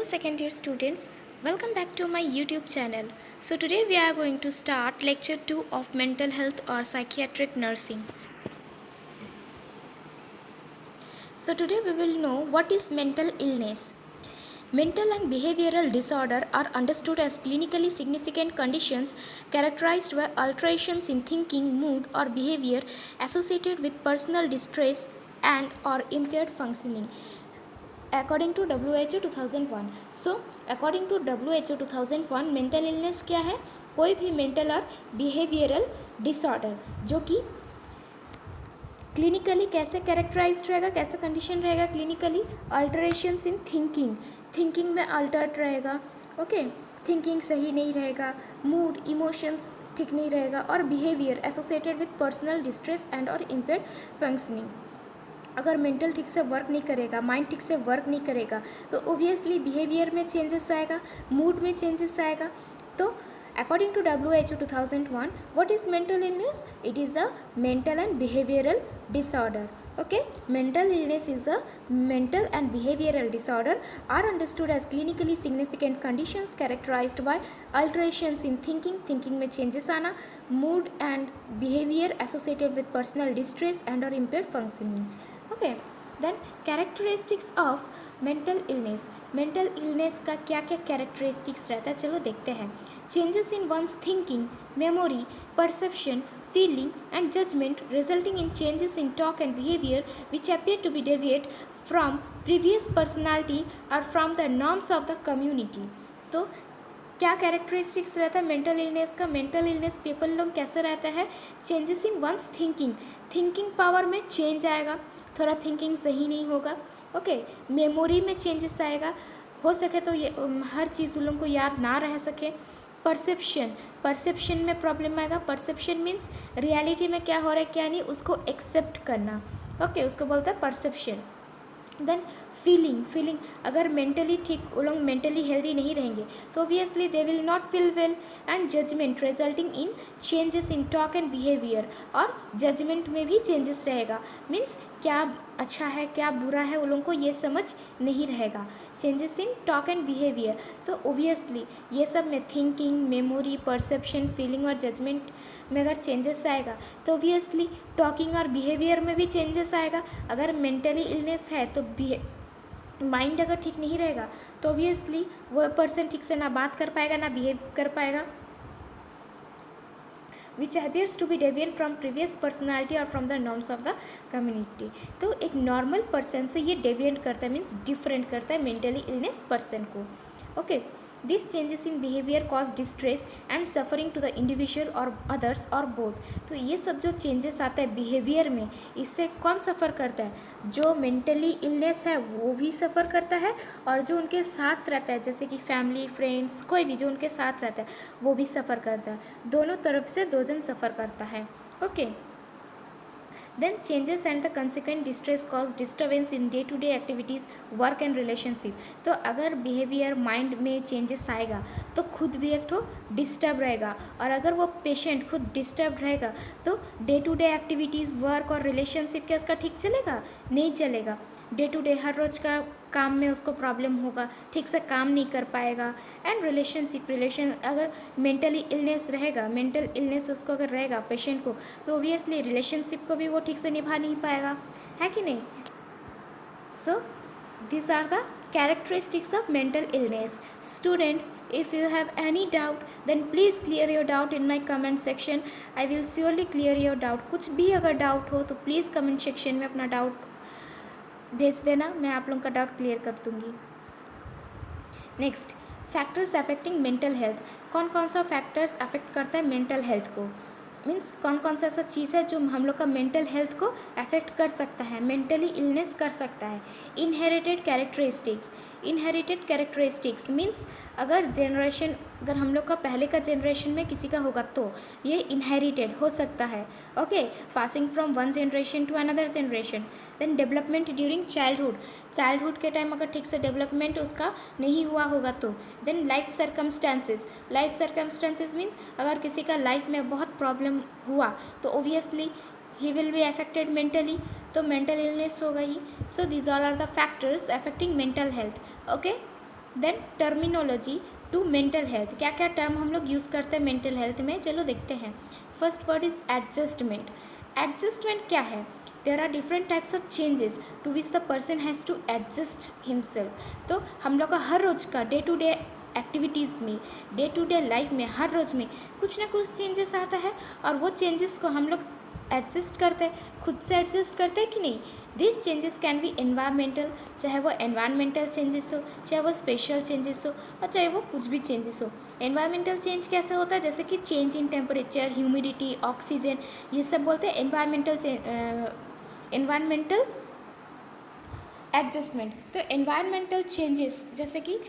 second year students, welcome back to my YouTube channel. So today we are going to start lecture 2 of mental health or psychiatric nursing. So today we will know what is mental illness. Mental and behavioral disorder are understood as clinically significant conditions characterized by alterations in thinking, mood or behavior associated with personal distress and or impaired functioning. According to WHO 2001. So according to WHO 2001 mental illness क्या है? कोई भी mental और behavioural disorder जो कि clinically कैसे characterised रहेगा, कैसा कंडीशन रहेगा क्लिनिकली? अल्टरेशंस इन थिंकिंग में अल्टर्ड रहेगा, ओके, थिंकिंग सही नहीं रहेगा, मूड इमोशंस ठीक नहीं रहेगा और behaviour associated with personal distress and और इम्पेयर्ड फंक्शनिंग. अगर मेंटल ठीक से वर्क नहीं करेगा, माइंड ठीक से वर्क नहीं करेगा तो ओबियसली बिहेवियर में चेंजेस आएगा, मूड में चेंजेस आएगा. तो according to WHO 2001 what is mental illness? It is a mental and behavioral disorder. Okay, mental illness is a mental and behavioral disorder are understood as clinically significant conditions characterized by alterations in thinking में changes आना, mood and behavior associated with personal distress and or impaired functioning. Okay, then characteristics of mental illness. mental illness का क्या क्या characteristics रहता है, चलो देखते हैं. changes in one's thinking, memory, perception, feeling and judgment resulting in changes in talk and behavior which appear to be deviate from previous personality or from the norms of the community. तो क्या characteristics रहता है mental illness का? Mental illness people लोग कैसे रहता है? Changes in one's thinking power में चेंज आएगा, थोड़ा थिंकिंग सही नहीं होगा, ओके. मेमोरी में चेंजेस आएगा, हो सके तो ये हर चीज़ उन लोगों को याद ना रह सके. परसेप्शन में प्रॉब्लम आएगा. परसेप्शन मीन्स रियलिटी में क्या हो रहा है क्या नहीं उसको एक्सेप्ट करना, ओके, उसको बोलता है परसेप्शन. देन फीलिंग अगर मेंटली ठीक वो लोग मेंटली हेल्दी नहीं रहेंगे तो obviously they will not feel well. And judgement resulting in changes in talk and behaviour, और जजमेंट में भी चेंजेस रहेगा. मीन्स क्या अच्छा है क्या बुरा है वो लोगों को ये समझ नहीं रहेगा. Changes in talk and behaviour, तो ओबियसली ये सब में थिंकिंग, मेमोरी, परसेप्शन, फीलिंग और जजमेंट में अगर चेंजेस आएगा तो ओबियसली टॉकिंग और बिहेवियर में भी चेंजेस आएगा. अगर मेंटली इलनेस है तो माइंड अगर ठीक नहीं रहेगा तो ऑब्वियसली वो पर्सन ठीक से ना बात कर पाएगा ना बिहेव कर पाएगा, which appears to be deviant from previous personality or from the norms of the community. तो एक नॉर्मल पर्सन से ये डेविएंट करता है, मीन्स डिफरेंट करता है मेंटली इलनेस पर्सन को, okay. This changes in behaviour cause distress and suffering to the individual और अदर्स और बोथ. तो ये सब जो चेंजेस आता है बिहेवियर में, इससे कौन सफ़र करता है? जो मेंटली इलनेस है वो भी सफ़र करता है और जो उनके साथ रहता है जैसे कि फैमिली, फ्रेंड्स, कोई भी जो उनके साथ रहता है वो भी सफ़र करता है. दोनों तरफ से दो जन सफ़र करता है, okay. Then changes and the consequent distress cause disturbance in day to day activities, work and relationship. तो अगर बिहेवियर माइंड में चेंजेस आएगा तो खुद भी एक तो डिस्टर्ब रहेगा, और अगर वो पेशेंट खुद डिस्टर्ब रहेगा तो day to day activities, work और रिलेशनशिप क्या उसका ठीक चलेगा? नहीं चलेगा. डे टू डे हर रोज़ का काम में उसको प्रॉब्लम होगा, ठीक से काम नहीं कर पाएगा. एंड रिलेशन अगर मेंटली इलनेस रहेगा, मेंटल इलनेस उसको अगर रहेगा पेशेंट को तो ओबियसली रिलेशनशिप को भी वो ठीक से निभा नहीं पाएगा, है कि नहीं? So this are the characteristics of mental illness. Students, if you have any doubt then please clear your doubt in my comment section. I will surely clear your doubt. कुछ भी अगर डाउट हो तो प्लीज़ कमेंट सेक्शन में अपना doubt भेज देना, मैं आप लोगों का डाउट क्लियर कर दूँगी. Next, factors affecting mental health. कौन कौन सा फैक्टर्स अफेक्ट करता है मेंटल हेल्थ को? मीन्स कौन कौन सा ऐसा चीज़ है जो हम लोग का मेंटल हेल्थ को अफेक्ट कर सकता है, मेंटली इलनेस कर सकता है? इनहेरिटेड कैरेक्टरिस्टिक्स मीन्स अगर हम लोग का पहले का जनरेशन में किसी का होगा तो ये इनहेरिटेड हो सकता है, okay, passing from one generation to another generation. Then development during childhood के टाइम अगर ठीक से डेवलपमेंट उसका नहीं हुआ होगा तो. देन लाइफ सर्कमस्टांसेस मीन्स अगर किसी का लाइफ में बहुत प्रॉब्लम हुआ तो obviously he will be affected mentally, तो मेंटल इलनेस होगा ही. So these all are the factors affecting mental health, okay. Then terminology to mental health, क्या क्या टर्म हम लोग यूज़ करते हैं मेंटल हेल्थ में, चलो देखते हैं। First word is adjustment. Adjustment क्या है? There are different types of changes to which the person has to adjust himself. तो हम लोग का हर रोज़ का डे टू डे एक्टिविटीज़ में, डे टू डे लाइफ में, हर रोज़ में कुछ ना कुछ चेंजेस आता है और वो चेंजेस को हम लोग एडजस्ट करते हैं, खुद से एडजस्ट करते हैं कि नहीं। This changes can be environmental, चाहे वो एनवायरमेंटल चेंजेस हो, चाहे वो स्पेशल चेंजेस हो, और चाहे वो कुछ भी चेंजेस हो। एनवायरमेंटल चेंज कैसे होता है? जैसे कि change in temperature, humidity, oxygen, ये सब बोलते हैं एनवायरमेंटल एडजस्टमेंट। तो एनवायरमेंटल चेंजेस जैसे कि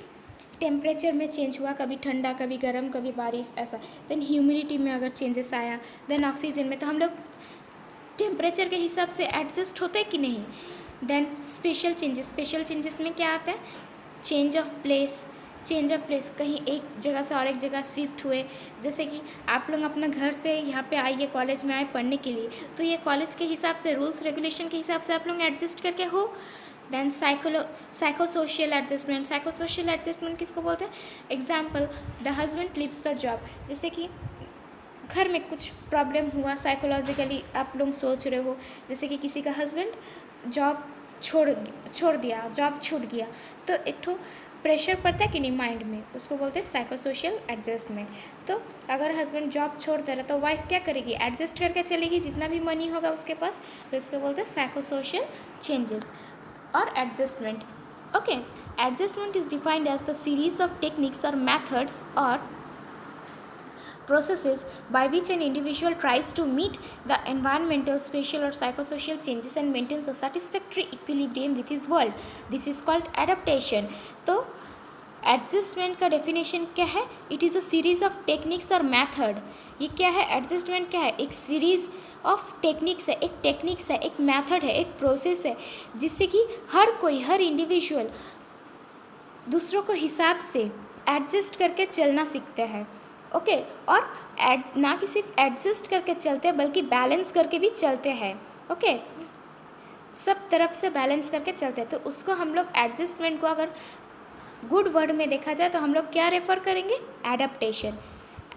टेम्परेचर में चेंज हुआ, कभी ठंडा, कभी गर्म, कभी बारिश, ऐसा। देन ह्यूमिडिटी में अगर चेंजेस आया, देन ऑक्सीजन में, तो हम लोग टेम्परेचर के हिसाब से एडजस्ट होते हैं कि नहीं। देन स्पेशल चेंजेस में क्या आता है? चेंज ऑफ प्लेस, कहीं एक जगह से और एक जगह शिफ्ट हुए। जैसे कि आप लोग अपना घर से यहाँ पे आइए, कॉलेज में आए पढ़ने के लिए, तो ये कॉलेज के हिसाब से, रूल्स रेगुलेशन के हिसाब से आप लोग एडजस्ट करके हो। देन साइकोसोशियल एडजस्टमेंट किसको बोलते हैं? Example, the husband leaves the job. जैसे कि घर में कुछ प्रॉब्लम हुआ, साइकोलॉजिकली आप लोग सोच रहे हो, जैसे कि किसी का हस्बैंड जॉब छोड़ दिया, जॉब छूट गया, तो एक ठो प्रेशर पड़ता है कि नहीं माइंड में, उसको बोलते हैं साइकोसोशियल एडजस्टमेंट। तो अगर हस्बैंड जॉब छोड़ दे रहा तो वाइफ क्या करेगी? एडजस्ट करके चलेगी, जितना भी मनी होगा उसके पास, तो इसको बोलते हैं साइकोसोशियल चेंजेस और adjustment. Okay, adjustment is defined as the series of techniques और मेथड्स और processes by which an individual tries to meet the environmental, spatial or psychosocial changes and maintains a satisfactory equilibrium with his world. This is called adaptation. तो adjustment का definition क्या है? It is a series of techniques और method. ये क्या है? Adjustment क्या है? एक सीरीज ऑफ टेक्निक्स है, एक टेक्निक्स है, एक मैथड है, एक प्रोसेस है, जिससे कि हर इंडिविजुअल दूसरों को हिसाब से एडजस्ट करके चलना सीखते हैं। ओके, और ना कि सिर्फ एडजस्ट करके चलते हैं बल्कि बैलेंस करके भी चलते हैं। ओके, सब तरफ से बैलेंस करके चलते हैं। तो उसको हम लोग एडजस्टमेंट को अगर गुड वर्ड में देखा जाए तो हम लोग क्या रेफर करेंगे? एडेप्टेशन।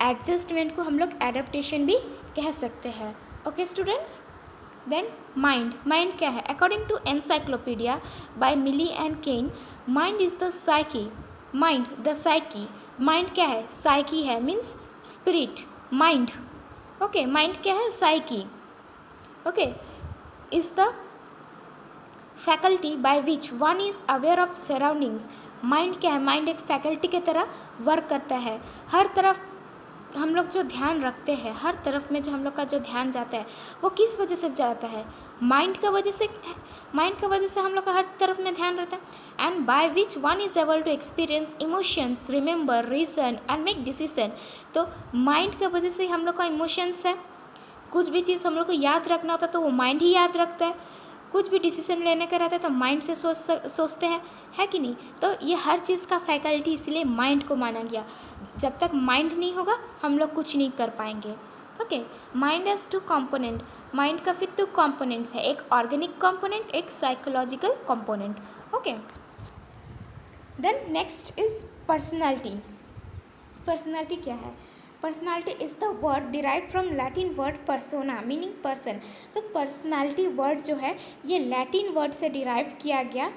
एडजस्टमेंट को हम लोग एडेप्टेशन भी कह सकते हैं। ओके स्टूडेंट्स, देन माइंड क्या है? According to encyclopedia by Miller and Keane, mind is the psyche. Mind क्या है? साइकी है, means spirit, mind. Okay, mind क्या है? Psyche. Okay, is the faculty by which one is aware of surroundings. Mind क्या है? Mind एक faculty की तरह वर्क करता है। हर तरफ हम लोग जो ध्यान रखते हैं, हर तरफ में जो हम लोग का जो ध्यान जाता है, वो किस वजह से जाता है? माइंड का वजह से हम लोग का हर तरफ में ध्यान रहता है। And by which one is able to experience emotions, remember, reason and make decision. तो माइंड का वजह से हम लोग का इमोशंस है। कुछ भी चीज़ हम लोग को याद रखना होता है तो वो माइंड ही याद रखता है। कुछ भी डिसीजन लेने का रहता है तो माइंड से सोचते हैं, है कि नहीं? तो ये हर चीज़ का फैकल्टी इसलिए माइंड को माना गया। जब तक माइंड नहीं होगा हम लोग कुछ नहीं कर पाएंगे। Okay, mind has 2 component. Mind का फिर 2 कंपोनेंट्स है, एक ऑर्गेनिक कंपोनेंट, एक psychological component. Okay, then next is personality. Personality क्या है? Personality is the word derive from Latin word persona meaning person. तो पर्सनालिटी वर्ड जो है ये लैटिन वर्ड से डिराइव किया गया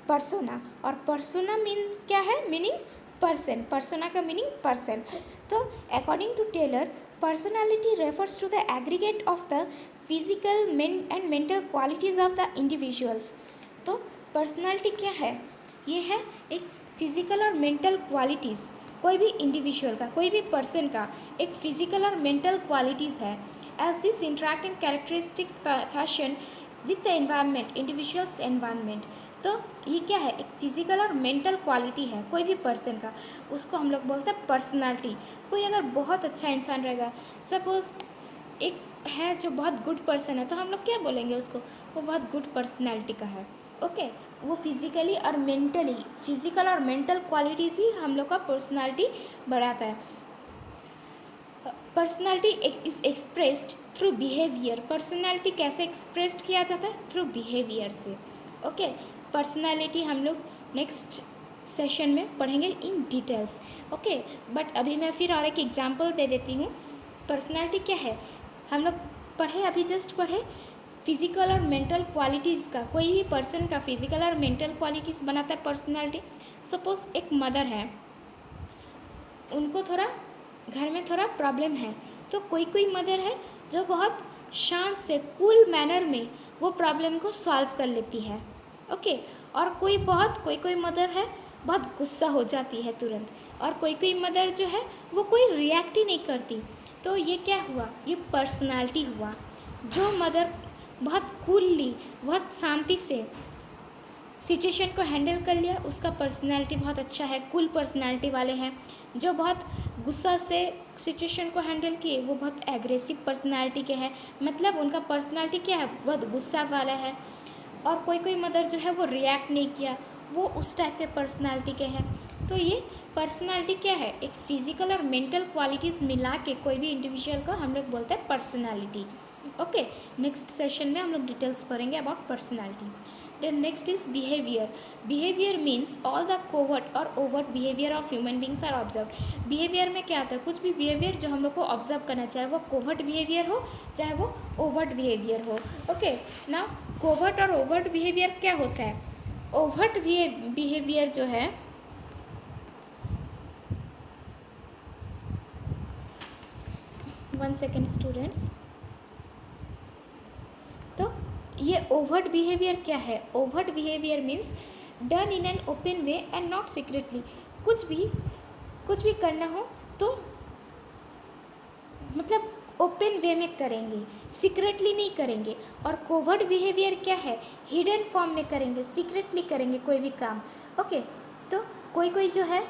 पर्सोना, और पर्सोना मीन क्या है? Meaning person. पर्सोना का मीनिंग पर्सन। तो according to Taylor, personality refers to the aggregate of the physical and mental qualities of the individuals. तो पर्सनालिटी क्या है? ये है एक फिजिकल और मेंटल क्वालिटीज़, कोई भी इंडिविजुअल का, कोई भी पर्सन का एक फिजिकल और मेंटल क्वालिटीज़ है। As this interact in characteristics fashion with the environment, individuals environment. तो ये क्या है? एक फिजिकल और मेंटल क्वालिटी है कोई भी पर्सन का, उसको हम लोग बोलते हैं पर्सनालिटी। कोई अगर बहुत अच्छा इंसान रहेगा, सपोज एक है जो बहुत गुड पर्सन है, तो हम लोग क्या बोलेंगे उसको? वो बहुत गुड पर्सनालिटी का है। ओके, वो फिजिकल और मेंटल क्वालिटीज़ ही हम लोग का पर्सनालिटी बढ़ाता है। Personality is expressed through behaviour. Personality कैसे एक्सप्रेस्ड किया जाता है? थ्रू बिहेवियर से। ओके, पर्सनालिटी हम लोग नेक्स्ट सेशन में पढ़ेंगे इन डिटेल्स। ओके, बट अभी मैं फिर और एक एग्जांपल दे देती हूँ। पर्सनालिटी क्या है, हम लोग पढ़े, अभी जस्ट पढ़े फिजिकल और मेंटल क्वालिटीज़ का। कोई भी पर्सन का फिजिकल और मेंटल क्वालिटीज़ बनाता है पर्सनालिटी। सपोज एक मदर है, उनको थोड़ा घर में थोड़ा प्रॉब्लम है, तो कोई कोई मदर है जो बहुत शांत से कूल मैनर में वो प्रॉब्लम को सॉल्व कर लेती है। ओके, और कोई कोई मदर है बहुत गुस्सा हो जाती है तुरंत, और कोई मदर जो है वो कोई रिएक्ट ही नहीं करती। तो ये क्या हुआ, ये पर्सनालिटी हुआ। जो मदर बहुत कूलली, बहुत शांति से सिचुएशन को हैंडल कर लिया, उसका पर्सनालिटी बहुत अच्छा है। कूल पर्सनालिटी वाले हैं। जो बहुत गुस्सा से सिचुएशन को हैंडल किए, वो बहुत एग्रेसिव पर्सनालिटी के हैं, मतलब उनका पर्सनालिटी क्या है, बहुत गुस्सा वाला है। और कोई मदर जो है वो रिएक्ट नहीं किया, वो उस टाइप के पर्सनालिटी के हैं। तो ये पर्सनालिटी क्या है, एक फिजिकल और मेंटल क्वालिटीज़ मिला के कोई भी इंडिविजुअल को हम लोग बोलते हैं पर्सनालिटी। ओके, नेक्स्ट सेशन में हम लोग डिटेल्स पढ़ेंगे about personality. Then next is behavior. Behavior means all the covert or overt behavior of human beings are observed. Behavior में क्या आता है, कुछ भी behavior जो हम लोग को ऑब्जर्व करना, चाहे वो covert behavior हो चाहे वो overt behavior हो। ओके, now covert और overt behavior क्या होता है। overt behavior जो है, वन सेकेंड स्टूडेंट्स, तो ये ओवर्ट बिहेवियर क्या है। Overt behaviour means done in an open way and not secretly. कुछ भी करना हो तो मतलब ओपन वे में करेंगे, सीक्रेटली नहीं करेंगे। और कोवर्ट बिहेवियर क्या है, हिडन फॉर्म में करेंगे, सीक्रेटली करेंगे कोई भी काम। ओके, तो कोई जो है,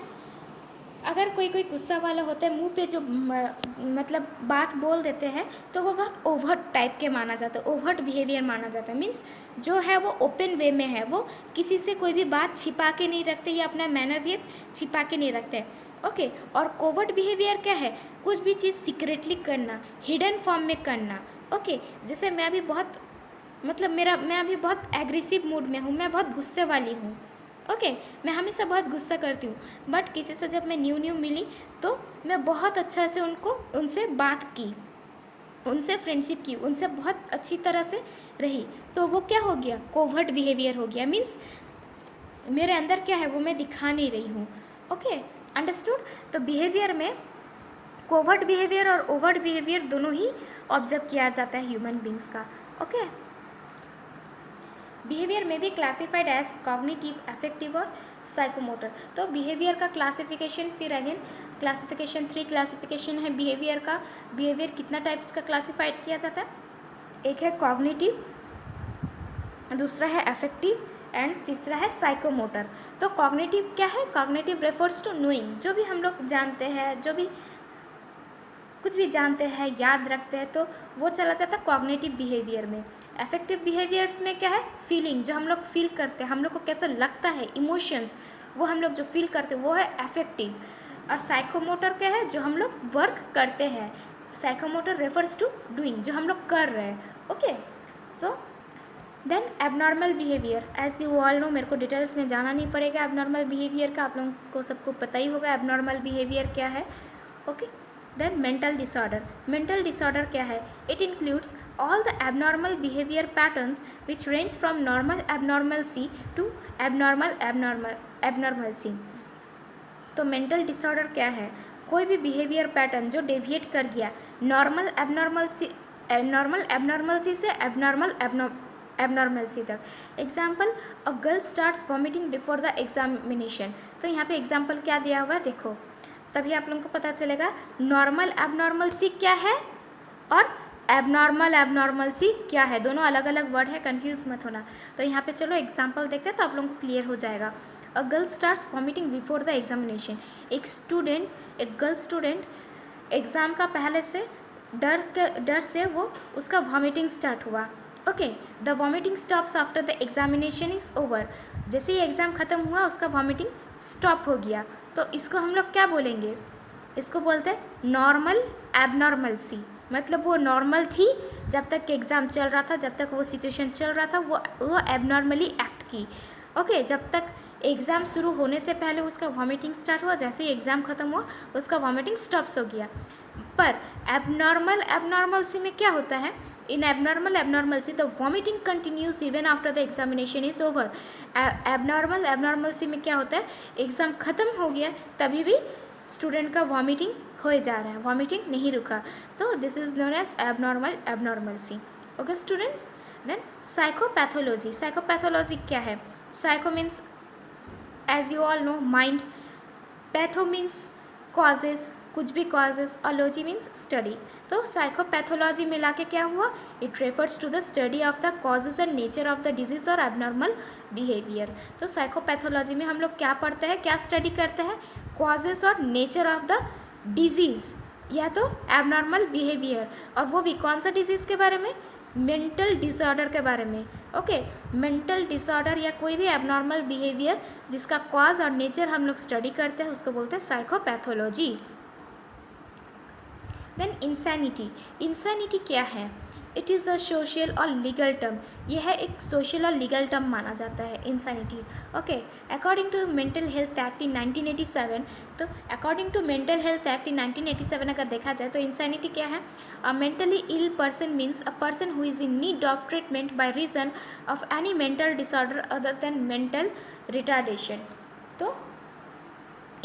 अगर कोई गुस्सा वाला होता है, मुंह पे जो मतलब बात बोल देते हैं, तो वो बहुत ओवर्ट टाइप के माना जाता है, ओवर्ट बिहेवियर माना जाता है। मीन्स जो है वो ओपन वे में है, वो किसी से कोई भी बात छिपा के नहीं रखते या अपना मैनर भी छिपा के नहीं रखते। ओके, और कोवर्ट बिहेवियर क्या है, कुछ भी चीज़ सीक्रेटली करना, हिडन फॉर्म में करना। ओके, जैसे मैं अभी बहुत मैं अभी बहुत एग्रेसिव मूड में हूँ, मैं बहुत गुस्से वाली हूँ। ओके, मैं हमेशा बहुत गुस्सा करती हूँ, बट किसी से जब मैं न्यू मिली तो मैं बहुत अच्छा से उनसे बात की, उनसे फ्रेंडशिप की, उनसे बहुत अच्छी तरह से रही, तो वो क्या हो गया, कोवर्ट बिहेवियर हो गया। मीन्स मेरे अंदर क्या है वो मैं दिखा नहीं रही हूँ। Okay, understood. तो बिहेवियर में कोवर्ट बिहेवियर और ओवर्ट बिहेवियर दोनों ही ऑब्जर्व किया जाता है ह्यूमन बींग्स का। ओके, बिहेवियर में भी क्लासिफाइड एज कॉग्निटिव, अफेक्टिव और साइकोमोटर। तो बिहेवियर का क्लासिफिकेशन, फिर अगेन क्लासिफिकेशन, 3 क्लासिफिकेशन है बिहेवियर का। बिहेवियर कितना टाइप्स का क्लासिफाइड किया जाता है, एक है कॉग्निटिव, दूसरा है अफेक्टिव एंड तीसरा है साइकोमोटर। तो कॉग्निटिव क्या है, कॉग्निटिव रेफर्स टू नोइंग, जो भी हम लोग जानते हैं, जो भी कुछ भी जानते हैं, याद रखते हैं, तो वो चला जाता है कॉग्निटिव बिहेवियर में। अफेक्टिव बिहेवियर्स में क्या है, फीलिंग, जो हम लोग फील करते हैं, हम लोग को कैसा लगता है, इमोशंस, वो हम लोग जो फील करते हैं वो है अफेक्टिव। और साइकोमोटर क्या है, जो हम लोग वर्क करते हैं। साइकोमोटर रेफर्स टू डूइंग, जो हम लोग कर रहे हैं। Okay, so then abnormal behaviour, as you all know, मेरे को डिटेल्स में जाना नहीं पड़ेगा एबनॉर्मल बिहेवियर का, आप लोगों को सबको पता ही होगा एबनॉर्मल बिहेवियर क्या है। Okay, then mental disorder. Mental disorder क्या है, it includes all the abnormal behaviour patterns which range from normal abnormalcy to abnormalcy. तो मेंटल डिसऑर्डर क्या है, कोई भी बिहेवियर पैटर्न जो डेविएट कर गया नॉर्मल एबनॉर्मलसी से एबनॉर्मलसी तक। Example, a girl starts vomiting before the examination. तो यहाँ पे एग्जाम्पल क्या दिया हुआ है देखो, तभी आप लोगों को पता चलेगा नॉर्मल एबनॉर्मलसी क्या है और एबनॉर्मल एबनॉर्मलसी क्या है, दोनों अलग अलग वर्ड है, कंफ्यूज मत होना। तो यहाँ पे चलो एग्जाम्पल देखते हैं तो आप लोगों को क्लियर हो जाएगा। A girl starts vomiting before the examination. एक गर्ल स्टूडेंट एग्ज़ाम का पहले से डर से वो उसका वॉमिटिंग स्टार्ट हुआ। Okay, the vomiting stops after the examination is over. जैसे ही एग्ज़ाम ख़त्म हुआ उसका वॉमिटिंग स्टॉप हो गया, तो इसको हम लोग क्या बोलेंगे, इसको बोलते हैं नॉर्मल एबनॉर्मलसी। मतलब वो नॉर्मल थी जब तक कि एग्ज़ाम चल रहा था, जब तक वो सिचुएशन चल रहा था, वो एबनॉर्मली एक्ट की। ओके, जब तक एग्ज़ाम शुरू होने से पहले उसका वॉमिटिंग स्टार्ट हुआ, जैसे ही एग्ज़ाम ख़त्म हुआ उसका वॉमिटिंग स्टॉप्स हो गया। पर एबनॉर्मल सी में क्या होता है, in abnormalcy the vomiting continues even after the examination is over. Abnormalcy में क्या होता है, एग्ज़ाम ख़त्म हो गया तभी भी स्टूडेंट का वॉमिटिंग हो जा रहा है, वॉमिटिंग नहीं रुका, तो this is known as abnormal सी। ओके स्टूडेंट्स, देन साइकोपैथोलॉजी क्या है? Psycho means as you all know mind, patho means causes, कुछ भी कॉजेज, और लॉजी मीन्स स्टडी। तो साइकोपैथोलॉजी मिला के क्या हुआ, it refers to the study of the causes and nature of the disease और एबनॉर्मल बिहेवियर। तो साइकोपैथोलॉजी में हम लोग क्या पढ़ते हैं, क्या स्टडी करते हैं, कॉजेज और नेचर ऑफ द डिजीज़ या तो एबनॉर्मल बिहेवियर, और वो भी कौन सा डिजीज़ के बारे में, मेंटल डिसऑर्डर के बारे में। ओके, मेंटल डिसऑर्डर या कोई भी एबनॉर्मल बिहेवियर जिसका कॉज और नेचर हम लोग स्टडी करते हैं उसको बोलते हैं साइकोपैथोलॉजी। देन इंसैनिटी क्या है? इट इज़ अ सोशल और लीगल टर्म, यह है एक सोशल और लीगल टर्म माना जाता है insanity. Okay, according to mental health act in 1987, तो according to mental health act in 1987 अगर देखा जाए तो इंसैनिटी क्या है, a mentally ill person means a person who is in need of treatment by reason of any mental disorder other than mental retardation. तो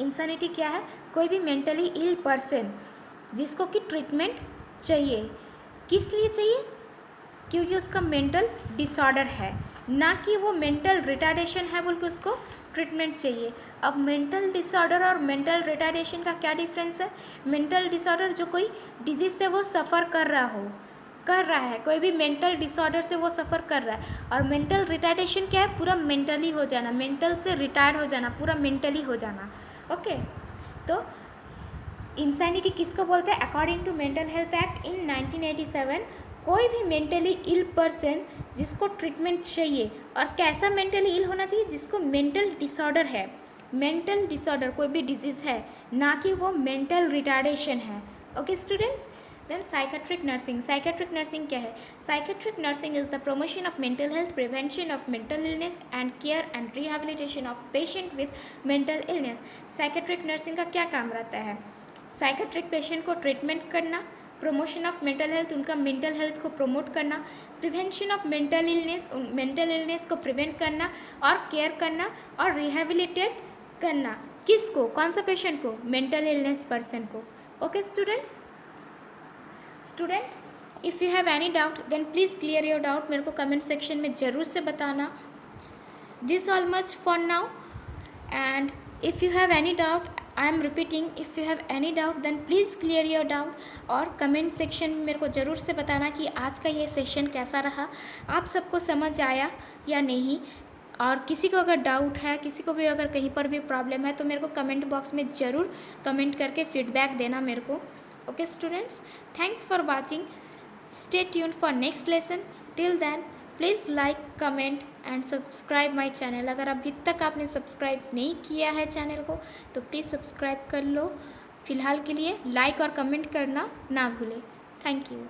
insanity क्या है, कोई भी मेंटली इल पर्सन जिसको कि ट्रीटमेंट चाहिए, किस लिए चाहिए, क्योंकि उसका मेंटल डिसऑर्डर है, ना कि वो मेंटल रिटार्डेशन है बोल के उसको ट्रीटमेंट चाहिए। अब मेंटल डिसऑर्डर और मेंटल रिटार्डेशन का क्या डिफरेंस है? मेंटल डिसऑर्डर जो कोई डिजीज़ से वो सफ़र कर रहा है, कोई भी मेंटल डिसऑर्डर से वो सफ़र कर रहा है, और मेंटल रिटार्डेशन क्या है, पूरा मेंटली हो जाना, मेंटल से रिटायर्ड हो जाना, पूरा मेंटली हो जाना। ओके, तो इंसैनिटी किसको बोलते हैं? According to mental health act in 1987, कोई भी मेंटली इल पर्सन जिसको ट्रीटमेंट चाहिए, और कैसा मेंटली इल होना चाहिए, जिसको मेंटल डिसऑर्डर है, मेंटल डिसऑर्डर कोई भी डिजीज़ है, ना कि वो मेंटल रिटार्डेशन है। Okay students, then psychiatric nursing क्या है? Psychiatric nursing is the promotion of mental health, prevention of mental illness and care and rehabilitation of patient with mental illness. Psychiatric nursing का क्या काम रहता है? साइकेट्रिक पेशेंट को treatment करना, promotion of mental health, उनका मेंटल हेल्थ को promote करना, प्रिवेंशन ऑफ मेंटल इलनेस को प्रिवेंट करना, और केयर करना और रिहेबिलिटेट करना। किसको, कौन सा पेशेंट को? मेंटल इलनेस पर्सन को। Okay student, if you have any doubt then please clear your doubt, मेरे को कमेंट सेक्शन में ज़रूर से बताना। This all much for now, and if you have any doubt, I am repeating, if you have any doubt then please clear your doubt, और comment section में मेरे को ज़रूर से बताना कि आज का ये सेशन कैसा रहा, आप सबको समझ आया या नहीं, और किसी को अगर डाउट है, किसी को भी अगर कहीं पर भी प्रॉब्लम है तो मेरे को कमेंट बॉक्स में ज़रूर कमेंट करके फीडबैक देना मेरे को। Okay students, thanks for watching, stay tuned for next lesson, till then please like, comment and subscribe my channel. अगर अभी तक आपने सब्सक्राइब नहीं किया है चैनल को तो प्लीज़ सब्सक्राइब कर लो। फ़िलहाल के लिए लाइक और कमेंट करना ना भूलें। Thank you.